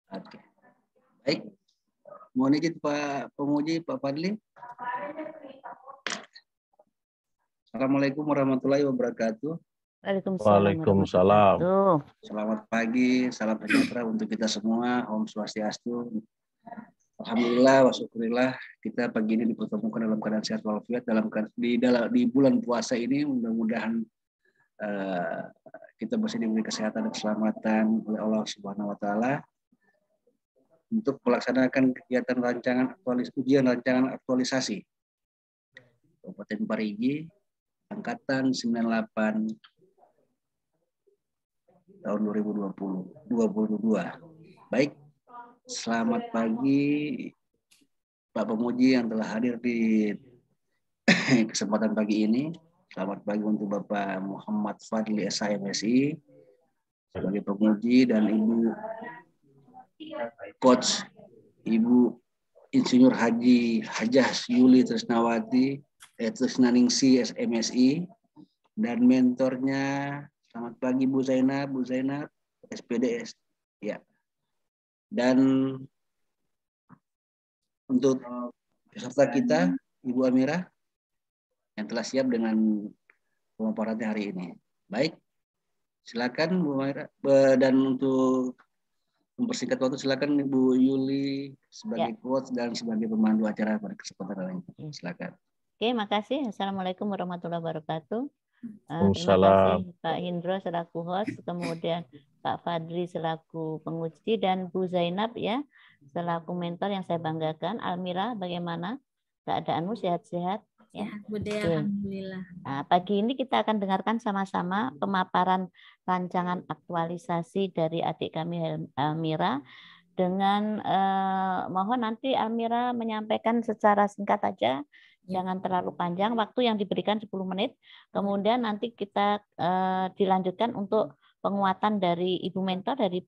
Oke. Baik. Mohon izin Pak Pemuji, Pak Fadli. Assalamualaikum warahmatullahi wabarakatuh. Waalaikumsalam. Selamat pagi, salam sejahtera untuk kita semua. Om Swastiastu. Alhamdulillah, wa syukurillah kita pagi ini dipertemukan dalam keadaan sehat walafiat di bulan puasa ini. Mudah-mudahan kita masih diberi kesehatan dan keselamatan oleh Allah Subhanahu wa taala untuk melaksanakan kegiatan ujian rancangan aktualisasi Kabupaten Parigi angkatan 98 tahun 2022. Baik, selamat pagi Pak Pemuji yang telah hadir di kesempatan pagi ini. Selamat pagi untuk Bapak Muhammad Fadli SHMSI sebagai pemuji dan Ibu Coach Ibu Insinyur Haji Hajah Yuli Trisnawati Trisnaningsi SMSI dan mentornya. Selamat pagi Bu Zainab SPDS ya. Dan untuk peserta kita Ibu Amira yang telah siap dengan pemaparannya hari ini. Baik, silakan Bu Amira. Dan untuk mempersingkat waktu silakan Ibu Yuli sebagai coach dan sebagai pemandu acara pada kesempatan hari ini. Silakan. Oke, makasih. Assalamualaikum warahmatullahi wabarakatuh. Terima Waalaikumsalam. kasih Pak Hindro selaku host, kemudian Pak Fadli selaku penguji, dan Bu Zainab ya selaku mentor yang saya banggakan. Almira, bagaimana keadaanmu, sehat-sehat? Ya, Bude, alhamdulillah. Nah, pagi ini kita akan dengarkan sama-sama pemaparan rancangan aktualisasi dari adik kami Almira. Dengan mohon nanti Almira menyampaikan secara singkat aja, jangan terlalu panjang, waktu yang diberikan 10 menit. Kemudian nanti kita dilanjutkan untuk penguatan dari Ibu Mentor, dari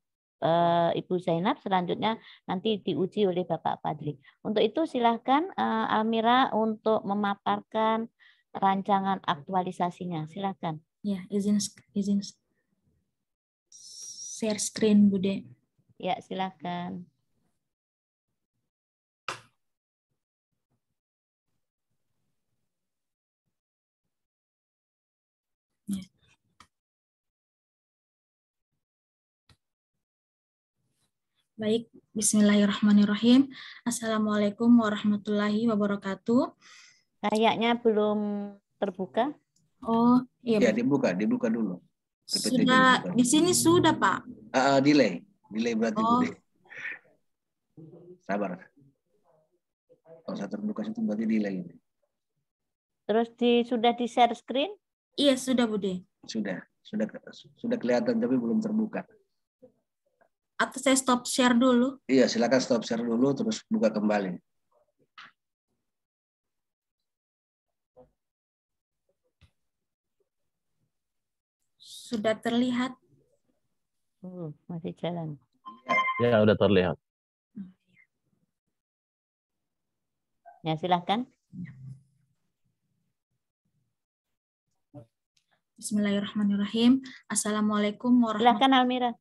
Ibu Zainab, selanjutnya nanti diuji oleh Bapak Fadli. Untuk itu silahkan Almira untuk memaparkan rancangan aktualisasinya. Silahkan. Ya, izin share screen Bude. Ya, silahkan. Ya. Baik, bismillahirrahmanirrahim. Assalamualaikum warahmatullahi wabarakatuh. Kayaknya belum terbuka. Oh, iya. Ya, dibuka dulu. Sudah di sini sudah, Pak. Delay berarti Bude. Sabar. Kalau saya terbuka itu berarti delay. Terus sudah di share screen? Iya, sudah Bude. Sudah kelihatan tapi belum terbuka. Atau saya stop share dulu? Iya, silakan stop share dulu terus buka kembali. Sudah terlihat? Masih jalan. Ya, udah terlihat. Ya, silahkan. Bismillahirrahmanirrahim. Assalamualaikum warahmatullahi wabarakatuh. Silahkan Almira.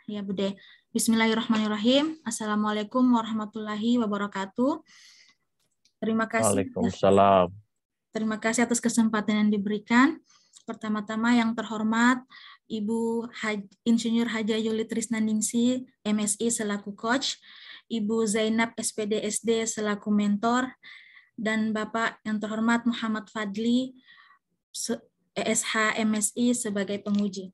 Ya, Bude. Bismillahirrahmanirrahim. Assalamualaikum warahmatullahi wabarakatuh. Terima kasih. Waalaikumsalam. Terima kasih atas kesempatan yang diberikan. Pertama-tama yang terhormat Ibu Insinyur Hajah Yuli Trisnaningsi, MSI selaku coach, Ibu Zainab SPDSD selaku mentor, dan Bapak yang terhormat Muhammad Fadli ESH MSI sebagai penguji.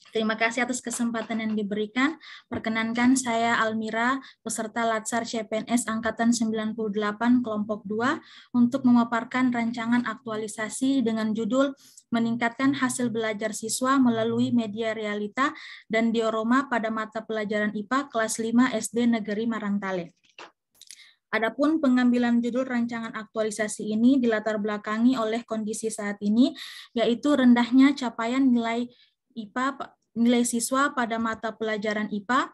Terima kasih atas kesempatan yang diberikan. Perkenankan saya Almira, peserta Latsar CPNS Angkatan 98 Kelompok 2, untuk memaparkan rancangan aktualisasi dengan judul Meningkatkan Hasil Belajar Siswa Melalui Media Realita dan Diorama pada Mata Pelajaran IPA Kelas 5 SD Negeri Marantale. Adapun pengambilan judul rancangan aktualisasi ini dilatar belakangi oleh kondisi saat ini, yaitu rendahnya capaian nilai IPA, nilai siswa pada mata pelajaran IPA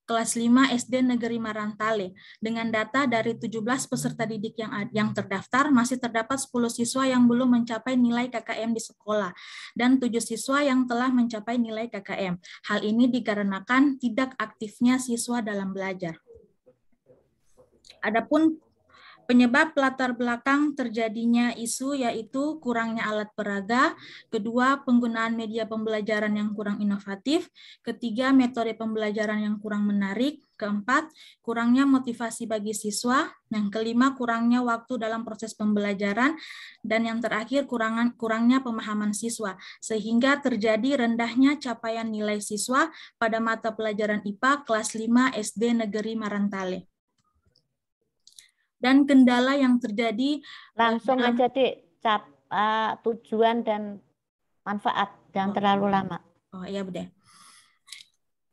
kelas 5 SD Negeri Marantale. Dengan data dari 17 peserta didik yang terdaftar, masih terdapat 10 siswa yang belum mencapai nilai KKM di sekolah, dan 7 siswa yang telah mencapai nilai KKM. Hal ini dikarenakan tidak aktifnya siswa dalam belajar. Adapun penyebab latar belakang terjadinya isu yaitu kurangnya alat peraga, kedua penggunaan media pembelajaran yang kurang inovatif, ketiga metode pembelajaran yang kurang menarik, keempat kurangnya motivasi bagi siswa, yang kelima kurangnya waktu dalam proses pembelajaran, dan yang terakhir kurangnya pemahaman siswa, sehingga terjadi rendahnya capaian nilai siswa pada mata pelajaran IPA kelas 5 SD Negeri Marantale. Dan kendala yang terjadi Langsung aja Dik, tujuan dan manfaat, jangan terlalu lama. Oh iya Bude.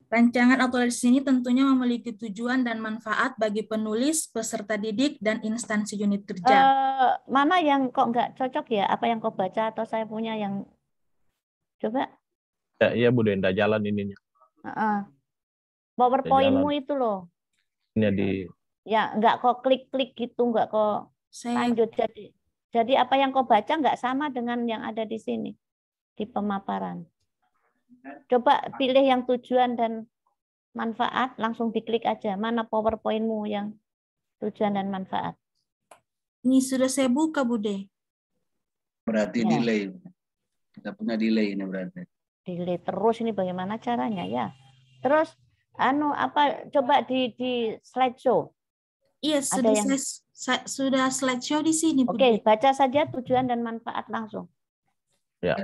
Rancangan aktualisasi ini tentunya memiliki tujuan dan manfaat bagi penulis, peserta didik, dan instansi unit kerja. Mana yang kok nggak cocok ya? Apa yang kau baca atau saya punya yang coba? Ya, iya Bu Denda, jalan ininya. PowerPoint-mu itu loh. Ini di Ya, nggak kok klik-klik gitu, nggak kok lanjut. Jadi apa yang kau baca nggak sama dengan yang ada di sini, di pemaparan. Coba pilih yang tujuan dan manfaat, langsung diklik aja. Mana PowerPoint-mu yang tujuan dan manfaat? Ini sudah saya buka, Bude. Berarti delay. Kita punya delay ini berarti. Delay terus ini bagaimana caranya ya? Terus coba di slideshow. Iya, sudah slideshow di sini. Oke, baca saja tujuan dan manfaat langsung. Ya.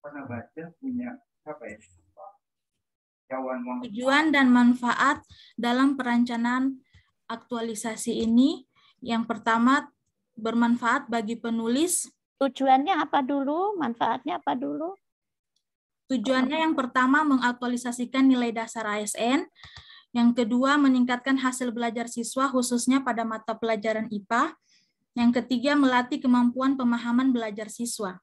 Pernah baca punya apa ya? Tujuan dan manfaat dalam perencanaan aktualisasi ini, yang pertama bermanfaat bagi penulis. Tujuannya apa dulu? Manfaatnya apa dulu? Tujuannya yang pertama mengaktualisasikan nilai dasar ASN, yang kedua meningkatkan hasil belajar siswa khususnya pada mata pelajaran IPA, yang ketiga melatih kemampuan pemahaman belajar siswa.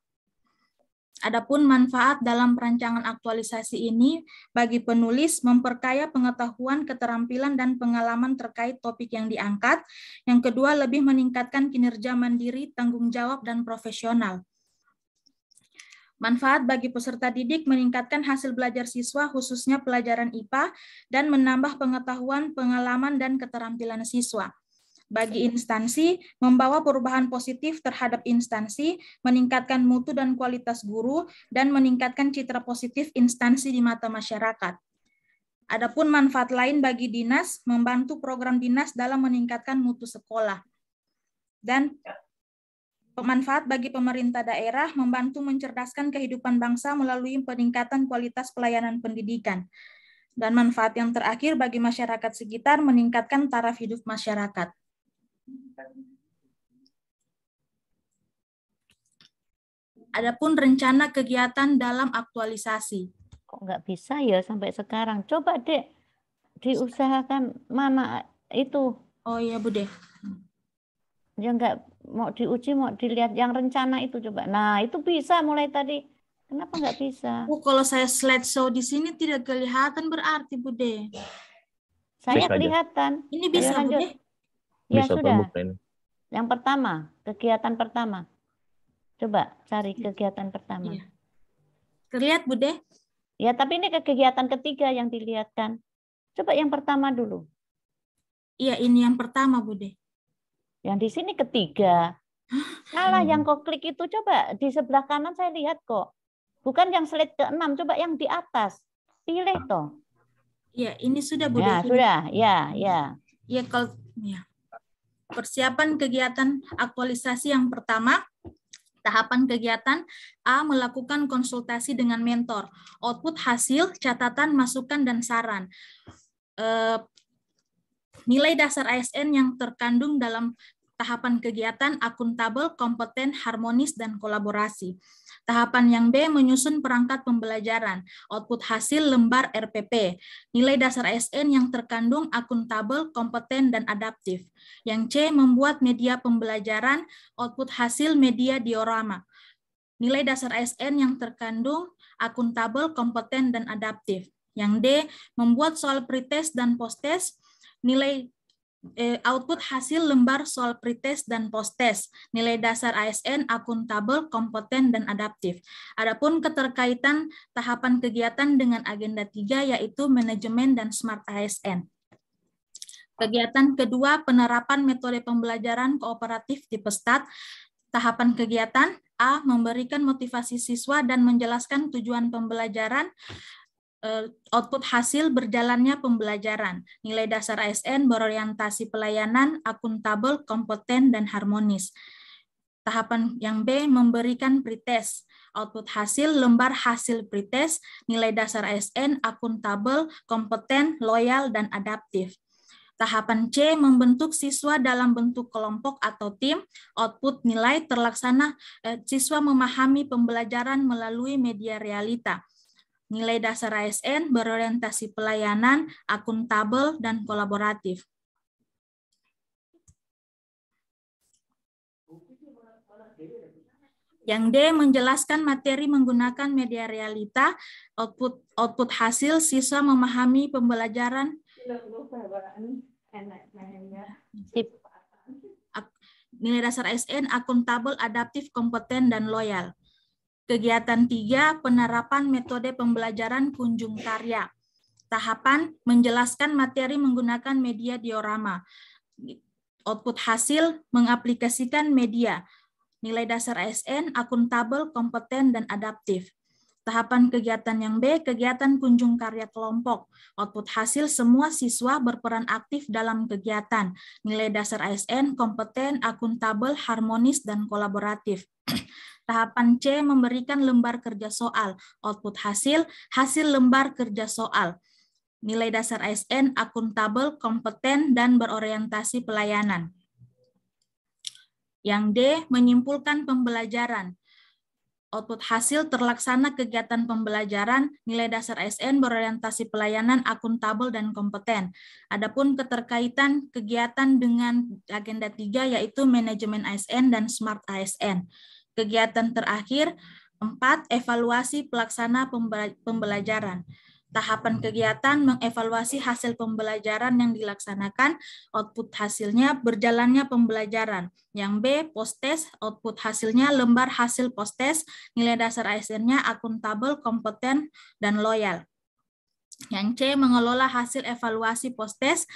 Adapun manfaat dalam perancangan aktualisasi ini bagi penulis memperkaya pengetahuan, keterampilan, dan pengalaman terkait topik yang diangkat, yang kedua lebih meningkatkan kinerja mandiri, tanggung jawab, dan profesional. Manfaat bagi peserta didik meningkatkan hasil belajar siswa khususnya pelajaran IPA dan menambah pengetahuan, pengalaman, dan keterampilan siswa. Bagi instansi, membawa perubahan positif terhadap instansi, meningkatkan mutu dan kualitas guru, dan meningkatkan citra positif instansi di mata masyarakat. Adapun manfaat lain bagi dinas, membantu program dinas dalam meningkatkan mutu sekolah. Dan manfaat bagi pemerintah daerah membantu mencerdaskan kehidupan bangsa melalui peningkatan kualitas pelayanan pendidikan. Dan manfaat yang terakhir bagi masyarakat sekitar meningkatkan taraf hidup masyarakat. Adapun rencana kegiatan dalam aktualisasi. Kok nggak bisa ya sampai sekarang? Coba Dek, diusahakan mana itu. Oh iya Bude. Ya nggak mau diuji, mau dilihat yang rencana itu coba. Nah itu bisa mulai tadi. Kenapa nggak bisa? Kalau saya slideshow di sini tidak kelihatan berarti Bude. Saya kelihatan. Ini bisa Bude? Ya bisa sudah. Terbuka. Yang pertama, kegiatan pertama. Coba cari kegiatan pertama. Iya. Terlihat Bude? Ya tapi ini kegiatan ketiga yang dilihatkan. Coba yang pertama dulu. Iya ini yang pertama Bude. Yang di sini ketiga. Salah yang kau klik itu coba di sebelah kanan saya lihat kok. Bukan yang slide ke-6, coba yang di atas. Pilih toh. Iya, ini sudah Bude. Ya, sudah. Ya. Ya kalau ya. Persiapan kegiatan aktualisasi yang pertama, tahapan kegiatan A, melakukan konsultasi dengan mentor. Output hasil, catatan, masukan, dan saran. Nilai dasar ASN yang terkandung dalam tahapan kegiatan akuntabel, kompeten, harmonis, dan kolaborasi. Tahapan yang B, menyusun perangkat pembelajaran. Output hasil lembar RPP. Nilai dasar ASN yang terkandung akuntabel, kompeten, dan adaptif. Yang C, membuat media pembelajaran. Output hasil media diorama. nilai dasar ASN yang terkandung akuntabel, kompeten, dan adaptif. Yang D, membuat soal pretest dan posttest, nilai output hasil lembar soal pretest dan posttest, nilai dasar ASN akuntabel, kompeten, dan adaptif. Adapun keterkaitan tahapan kegiatan dengan agenda 3 yaitu manajemen dan smart ASN. Kegiatan kedua, penerapan metode pembelajaran kooperatif tipe STAT. Tahapan kegiatan A, memberikan motivasi siswa dan menjelaskan tujuan pembelajaran. Output hasil berjalannya pembelajaran. Nilai dasar ASN berorientasi pelayanan, akuntabel, kompeten, dan harmonis. Tahapan yang B, memberikan pretest. Output hasil lembar hasil pretest, nilai dasar ASN akuntabel, kompeten, loyal, dan adaptif. Tahapan C, membentuk siswa dalam bentuk kelompok atau tim. Output nilai terlaksana, siswa memahami pembelajaran melalui media realita. Nilai dasar ASN berorientasi pelayanan, akuntabel, dan kolaboratif. Yang D, menjelaskan materi menggunakan media realita. Output hasil siswa memahami pembelajaran. Nilai dasar ASN akuntabel, adaptif, kompeten, dan loyal. Kegiatan 3, penerapan metode pembelajaran kunjung karya. Tahapan, menjelaskan materi menggunakan media diorama. Output hasil, mengaplikasikan media. Nilai dasar ASN, akuntabel, kompeten, dan adaptif. Tahapan kegiatan yang B, kegiatan kunjung karya kelompok. Output hasil, semua siswa berperan aktif dalam kegiatan. Nilai dasar ASN, kompeten, akuntabel, harmonis, dan kolaboratif. Tahapan C, memberikan lembar kerja soal. Output hasil, hasil lembar kerja soal. Nilai dasar ASN akuntabel, kompeten, dan berorientasi pelayanan. Yang D, menyimpulkan pembelajaran. Output hasil terlaksana kegiatan pembelajaran, nilai dasar ASN berorientasi pelayanan, akuntabel, dan kompeten. Adapun keterkaitan kegiatan dengan agenda 3 yaitu manajemen ASN dan smart ASN. Kegiatan terakhir, 4, evaluasi pelaksana pembelajaran. Tahapan kegiatan mengevaluasi hasil pembelajaran yang dilaksanakan, output hasilnya berjalannya pembelajaran. Yang B, post-test, output hasilnya lembar hasil post-test, nilai dasar ASN-nya akuntabel, kompeten, dan loyal. Yang C, mengelola hasil evaluasi post-test,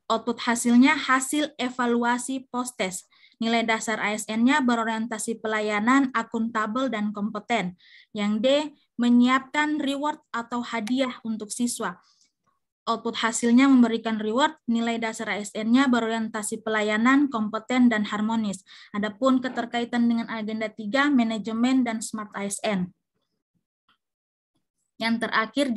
output hasilnya hasil evaluasi post-test. Nilai dasar ASN-nya berorientasi pelayanan, akuntabel, dan kompeten. Yang D, menyiapkan reward atau hadiah untuk siswa. Output hasilnya memberikan reward, nilai dasar ASN-nya berorientasi pelayanan, kompeten, dan harmonis. Adapun keterkaitan dengan agenda 3, manajemen, dan smart ASN. Yang terakhir,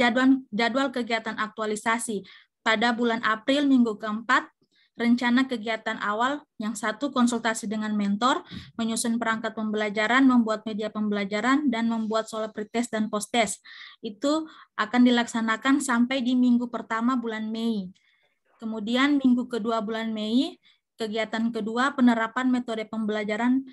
jadwal kegiatan aktualisasi. Pada bulan April, minggu keempat, rencana kegiatan awal, yang 1, konsultasi dengan mentor, menyusun perangkat pembelajaran, membuat media pembelajaran, dan membuat soal pretest dan posttest. Itu akan dilaksanakan sampai di minggu pertama bulan Mei. Kemudian minggu kedua bulan Mei, kegiatan kedua, penerapan metode pembelajaran,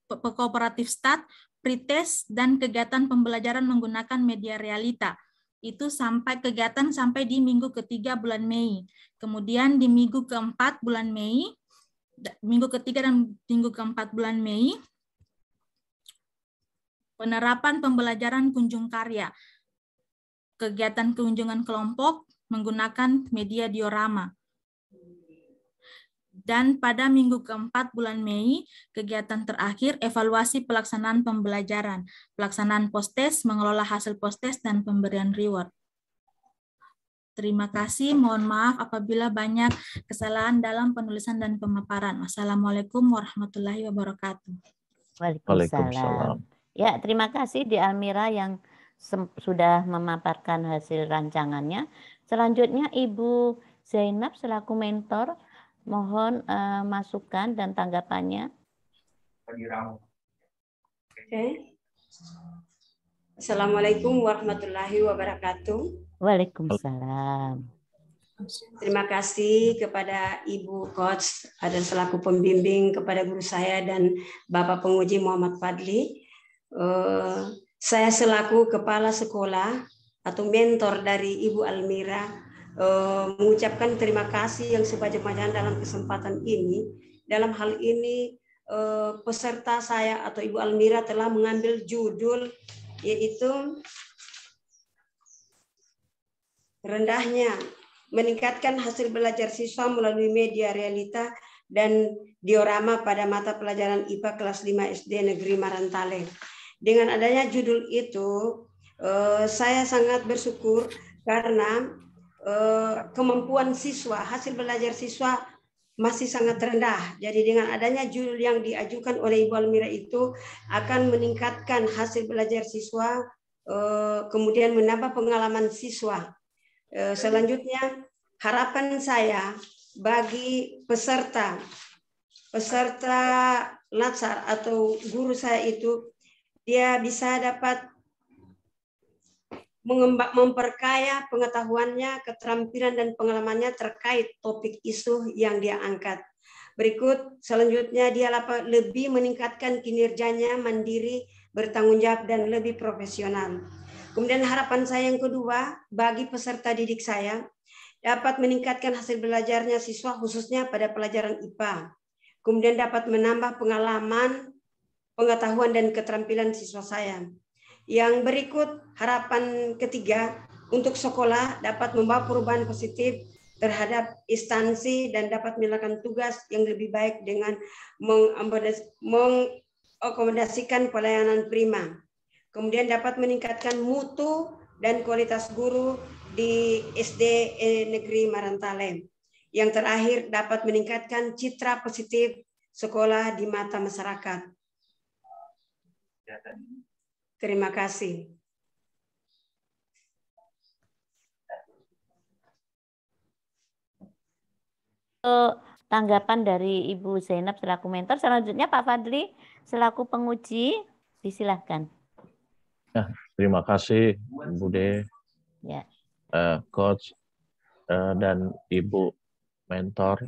kooperatif STAT, pretest, dan kegiatan pembelajaran menggunakan media realita. Itu kegiatan sampai di minggu ketiga bulan Mei. Kemudian di minggu keempat bulan Mei, minggu ketiga dan minggu keempat bulan Mei, penerapan pembelajaran kunjung karya. Kegiatan kunjungan kelompok menggunakan media diorama. Dan pada minggu keempat bulan Mei, kegiatan terakhir evaluasi pelaksanaan pembelajaran, pelaksanaan post-test, mengelola hasil post-test, dan pemberian reward. Terima kasih, mohon maaf apabila banyak kesalahan dalam penulisan dan pemaparan. Wassalamualaikum warahmatullahi wabarakatuh. Waalaikumsalam. Ya, terima kasih di Almira yang sudah memaparkan hasil rancangannya. Selanjutnya Ibu Zainab selaku mentor, mohon masukan dan tanggapannya. Oke. Assalamualaikum warahmatullahi wabarakatuh. Waalaikumsalam. Terima kasih kepada Ibu Coach dan selaku pembimbing, kepada guru saya dan Bapak penguji Muhammad Fadli. Saya selaku kepala sekolah atau mentor dari Ibu Almira mengucapkan terima kasih yang sebanyak-banyaknya dalam kesempatan ini. Dalam hal ini peserta saya atau Ibu Almira telah mengambil judul yaitu rendahnya meningkatkan hasil belajar siswa melalui media realita dan diorama pada mata pelajaran IPA kelas 5 SD Negeri Marantale. Dengan adanya judul itu, saya sangat bersyukur karena kemampuan siswa, hasil belajar siswa masih sangat rendah. Jadi dengan adanya judul yang diajukan oleh Ibu Almira itu akan meningkatkan hasil belajar siswa, kemudian menambah pengalaman siswa. Selanjutnya, harapan saya bagi peserta latsar atau guru saya itu, dia bisa dapat memperkaya pengetahuannya, keterampilan dan pengalamannya terkait topik isu yang dia angkat. Berikut selanjutnya dia dapat lebih meningkatkan kinerjanya mandiri, bertanggung jawab dan lebih profesional. Kemudian harapan saya yang kedua bagi peserta didik saya dapat meningkatkan hasil belajarnya siswa khususnya pada pelajaran IPA. Kemudian dapat menambah pengalaman, pengetahuan dan keterampilan siswa saya. Yang berikut harapan ketiga untuk sekolah dapat membawa perubahan positif terhadap instansi dan dapat melakukan tugas yang lebih baik dengan mengakomodasikan pelayanan prima. Kemudian dapat meningkatkan mutu dan kualitas guru di SD Negeri Marantale. Yang terakhir dapat meningkatkan citra positif sekolah di mata masyarakat. Terima kasih. Tanggapan dari Ibu Zainab selaku mentor. Selanjutnya Pak Fadli selaku penguji, disilahkan. Ya, terima kasih Bude, Ya. Coach, dan Ibu mentor,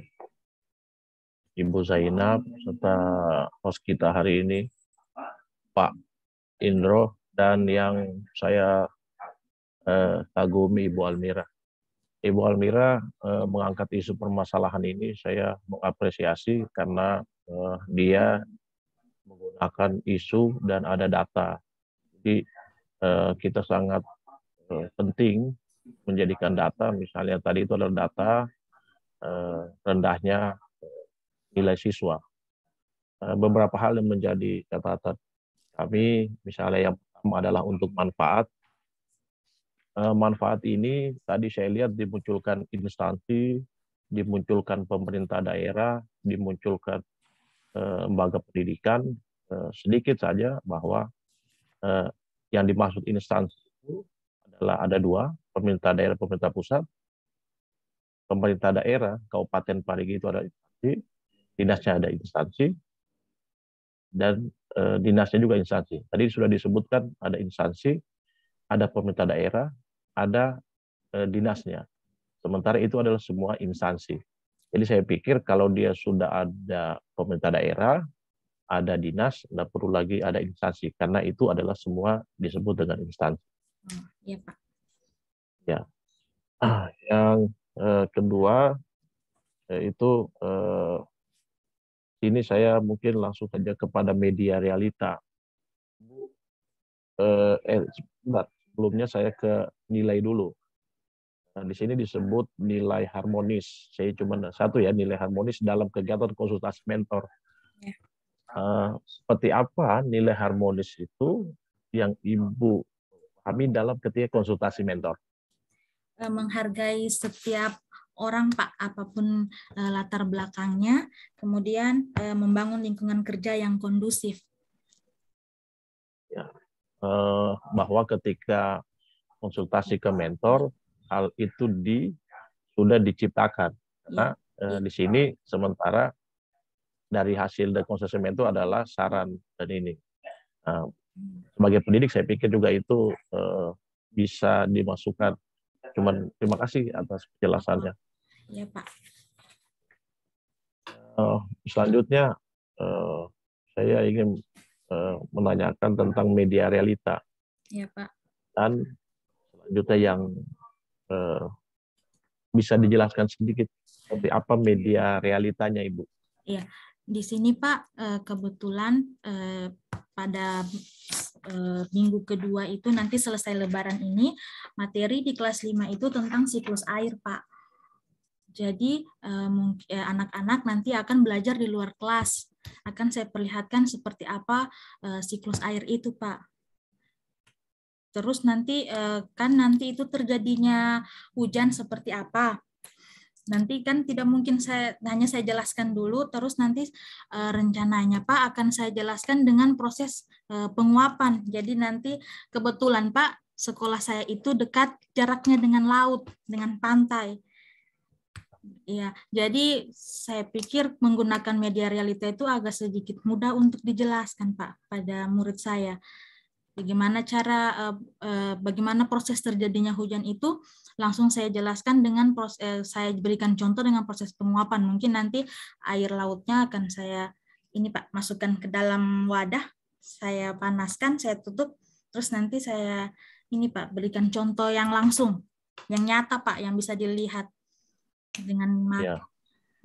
Ibu Zainab, serta host kita hari ini, Pak Indro, dan yang saya kagumi Ibu Almira. Ibu Almira mengangkat isu permasalahan ini, saya mengapresiasi karena dia menggunakan isu dan ada data. Jadi kita sangat penting menjadikan data, misalnya tadi itu adalah data rendahnya nilai siswa. Beberapa hal yang menjadi catatan kami, misalnya yang pertama adalah untuk manfaat. Manfaat ini tadi saya lihat dimunculkan instansi, dimunculkan pemerintah daerah, dimunculkan lembaga pendidikan. Sedikit saja bahwa yang dimaksud instansi itu adalah ada dua, pemerintah daerah, pemerintah pusat. Pemerintah daerah, Kabupaten Parigi itu ada instansi, dinasnya ada instansi, dan dinasnya juga instansi. Tadi sudah disebutkan ada instansi, ada pemerintah daerah, ada dinasnya. Sementara itu adalah semua instansi. Jadi saya pikir kalau dia sudah ada pemerintah daerah, ada dinas, tidak perlu lagi ada instansi, karena itu adalah semua disebut dengan instansi. Iya, Pak. Ya. Yang kedua, itu ini saya mungkin langsung saja kepada media realita. Sebelumnya saya ke nilai dulu. Nah, di sini disebut nilai harmonis. Saya cuma satu ya, nilai harmonis dalam kegiatan konsultasi mentor. Ya. Seperti apa nilai harmonis itu yang Ibu pahami dalam ketika konsultasi mentor? Menghargai setiap orang, Pak, apapun latar belakangnya, kemudian membangun lingkungan kerja yang kondusif. Ya. Bahwa ketika konsultasi ke mentor, hal itu sudah diciptakan. Karena di sini sementara dari hasil dari konsultasi mentor adalah saran dan ini. Sebagai pendidik saya pikir juga itu bisa dimasukkan. Cuman terima kasih atas penjelasannya. Ya, Pak. Selanjutnya saya ingin menanyakan tentang media realita. Ya, Pak. Dan selanjutnya yang bisa dijelaskan sedikit seperti apa media realitanya, Ibu? Iya, di sini Pak kebetulan pada minggu kedua itu nanti selesai Lebaran ini materi di kelas 5 itu tentang siklus air, Pak. Jadi anak-anak nanti akan belajar di luar kelas. Akan saya perlihatkan seperti apa siklus air itu, Pak. Terus nanti kan nanti itu terjadinya hujan seperti apa. Nanti kan tidak mungkin saya jelaskan dulu, terus nanti rencananya Pak akan saya jelaskan dengan proses penguapan. Jadi nanti kebetulan Pak sekolah saya itu dekat jaraknya dengan laut, dengan pantai. Ya, jadi saya pikir menggunakan media realita itu agak sedikit mudah untuk dijelaskan Pak pada murid saya. Bagaimana proses terjadinya hujan itu langsung saya jelaskan dengan saya berikan contoh dengan proses penguapan. Mungkin nanti air lautnya akan saya ini Pak masukkan ke dalam wadah, saya panaskan, saya tutup, terus nanti saya ini Pak berikan contoh yang langsung, yang nyata Pak, yang bisa dilihat dengan mata.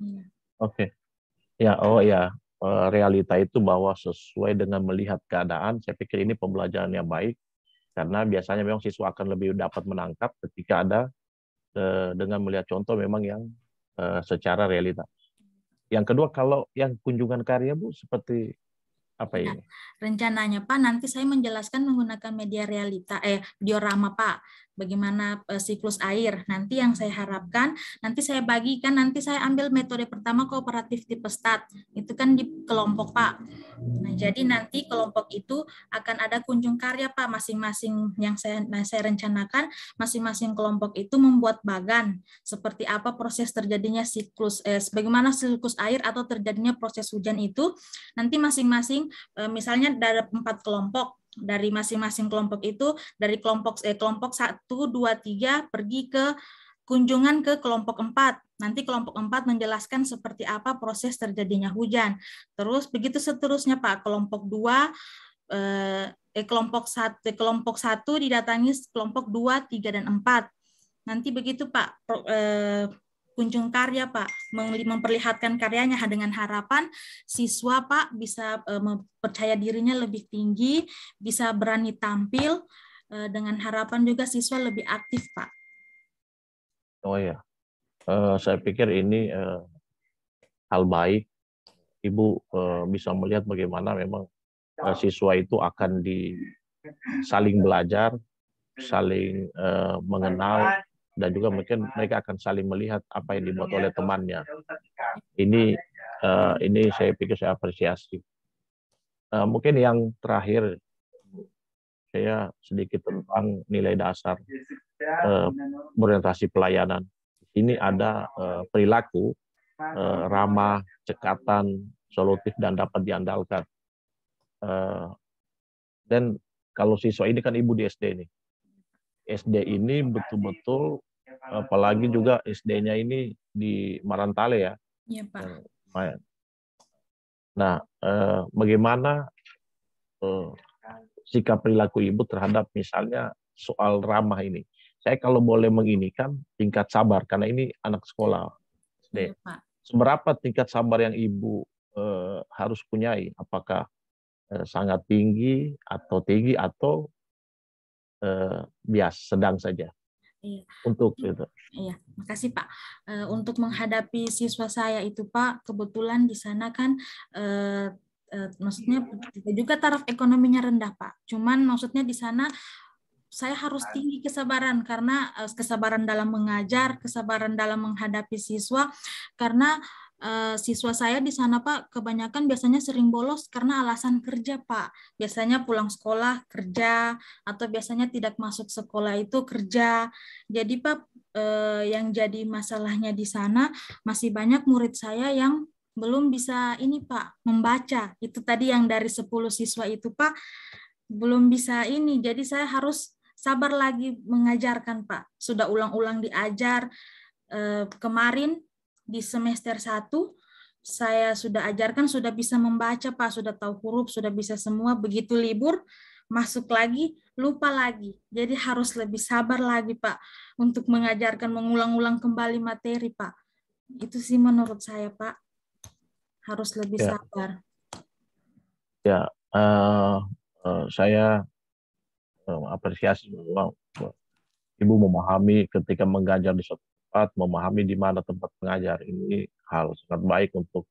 Ya. Oke. Ya, oh ya. Realita itu bahwa sesuai dengan melihat keadaan, saya pikir ini pembelajaran yang baik, karena biasanya memang siswa akan lebih dapat menangkap ketika ada dengan melihat contoh memang yang secara realita. Yang kedua, kalau yang kunjungan karya Bu, seperti apa ini? Rencananya Pak, nanti saya menjelaskan menggunakan media realita, diorama Pak, bagaimana siklus air. Nanti yang saya harapkan, nanti saya bagikan, nanti saya ambil metode pertama kooperatif tipe STAT, itu kan di kelompok Pak. Nah, jadi nanti kelompok itu akan ada kunjung karya Pak, masing-masing yang saya rencanakan, masing-masing kelompok itu membuat bagan, seperti apa proses terjadinya siklus, bagaimana siklus air atau terjadinya proses hujan itu, nanti masing-masing misalnya dari 4 kelompok, dari masing-masing kelompok itu, dari kelompok 1, 2, 3 pergi ke kunjungan ke kelompok 4. Nanti kelompok 4 menjelaskan seperti apa proses terjadinya hujan. Terus begitu seterusnya Pak, kelompok 2 kelompok 1 didatangi kelompok 2, 3 dan 4. Nanti begitu Pak kunjung karya Pak, memperlihatkan karyanya dengan harapan siswa Pak bisa percaya dirinya lebih tinggi, bisa berani tampil, dengan harapan juga siswa lebih aktif Pak. Oh ya, saya pikir ini hal baik. Ibu bisa melihat bagaimana memang siswa itu akan saling belajar, saling mengenal, dan juga mungkin mereka akan saling melihat apa yang dibuat oleh temannya. Ini saya pikir saya apresiasi. Mungkin yang terakhir, saya sedikit tentang nilai dasar orientasi pelayanan. Ini ada perilaku ramah, cekatan, solutif, dan dapat diandalkan. Dan kalau siswa ini kan Ibu di SD nih. SD ini betul-betul, apalagi juga SD-nya ini di Marantale ya. Iya Pak. Nah, bagaimana sikap perilaku Ibu terhadap misalnya soal ramah ini? Saya kalau boleh menginikan tingkat sabar, karena ini anak sekolah SD. Iya, Seberapa tingkat sabar yang Ibu harus punyai? Apakah sangat tinggi atau biasa, sedang saja? Iya. Untuk itu. Iya, makasih Pak. Untuk menghadapi siswa saya itu Pak, kebetulan di sana kan maksudnya juga taraf ekonominya rendah Pak. Cuman maksudnya di sana saya harus tinggi kesabaran, karena kesabaran dalam mengajar, kesabaran dalam menghadapi siswa, karena siswa saya di sana Pak kebanyakan biasanya sering bolos karena alasan kerja Pak. Biasanya pulang sekolah kerja, atau biasanya tidak masuk sekolah itu kerja. Jadi Pak yang jadi masalahnya di sana masih banyak murid saya yang belum bisa ini Pak membaca. Itu tadi yang dari 10 siswa itu Pak belum bisa ini. Jadi saya harus sabar lagi mengajarkan Pak. Sudah ulang-ulang diajar. Kemarin di semester 1 saya sudah ajarkan, sudah bisa membaca Pak, sudah tahu huruf, sudah bisa semua. Begitu libur masuk lagi, lupa lagi. Jadi harus lebih sabar lagi Pak untuk mengajarkan, mengulang-ulang kembali materi Pak. Itu sih menurut saya Pak, harus lebih sabar. Ya, saya apresiasi bahwa Ibu memahami ketika mengajar di suatu tempat, memahami di mana tempat mengajar. Ini hal sangat baik untuk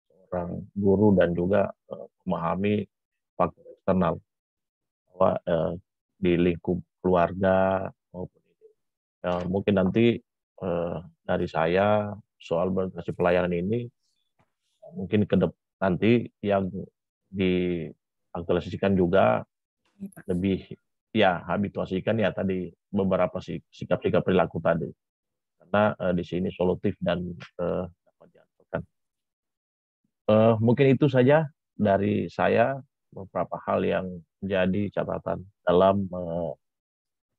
seorang guru dan juga memahami faktor eksternal bahwa di lingkup keluarga maupun mungkin nanti dari saya soal berorientasi pelayanan ini mungkin nanti yang diaktualisasikan juga lebih habituasikan ya tadi beberapa sikap-sikap perilaku tadi, karena di sini solutif dan dapat diaturkan. Mungkin itu saja dari saya, beberapa hal yang menjadi catatan dalam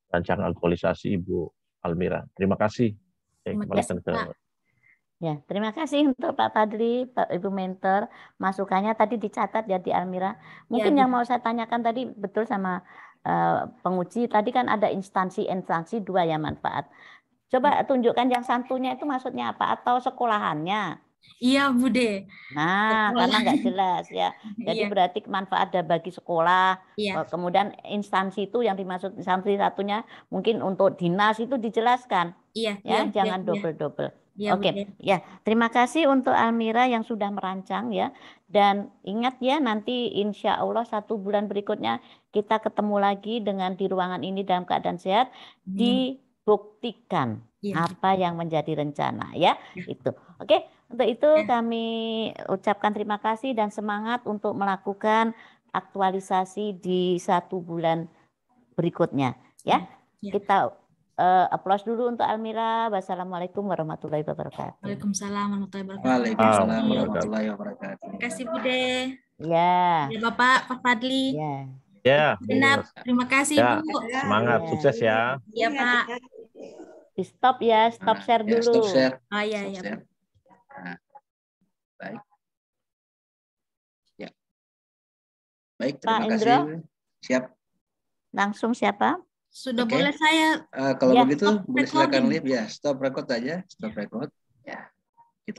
rancangan aktualisasi Ibu Almira. Terima kasih. Saya kembalikan ke Ya, terima kasih untuk Pak Fadli, Pak Ibu Mentor, masukannya tadi dicatat ya di Almira. Mungkin yang mau saya tanyakan tadi betul sama penguji, tadi kan ada instansi 2 ya manfaat. Coba tunjukkan yang santunya itu maksudnya apa, atau sekolahannya? Iya Bude. Nah, karena nggak jelas ya. Jadi berarti manfaat ada bagi sekolah. Kemudian instansi itu yang dimaksud instansi satunya mungkin untuk dinas itu dijelaskan. Jangan double-double. Oke, ya. Terima kasih untuk Almira yang sudah merancang ya. Dan ingat ya, nanti insya Allah 1 bulan berikutnya kita ketemu lagi dengan di ruangan ini dalam keadaan sehat. Dibuktikan apa yang menjadi rencana ya. Itu. Oke. Untuk itu kami ucapkan terima kasih dan semangat untuk melakukan aktualisasi di 1 bulan berikutnya ya. Kita applause dulu untuk Almira. Wassalamualaikum warahmatullahi wabarakatuh. Waalaikumsalam warahmatullahi wabarakatuh. Waalaikumsalam warahmatullahi wabarakatuh. Terima kasih Bude. Ya. Bapak, Pak Fadli. Ya. Terima kasih Bu. Semangat, sukses ya. Iya Pak. Di stop ya, stop share dulu. Stop share. Oh iya ya. Nah, baik. Ya. Baik, terima Pak kasih. Indro. Siap. Langsung siapa? Sudah boleh saya. Kalau begitu boleh silakan live ya. Stop record aja. Stop record. Ya.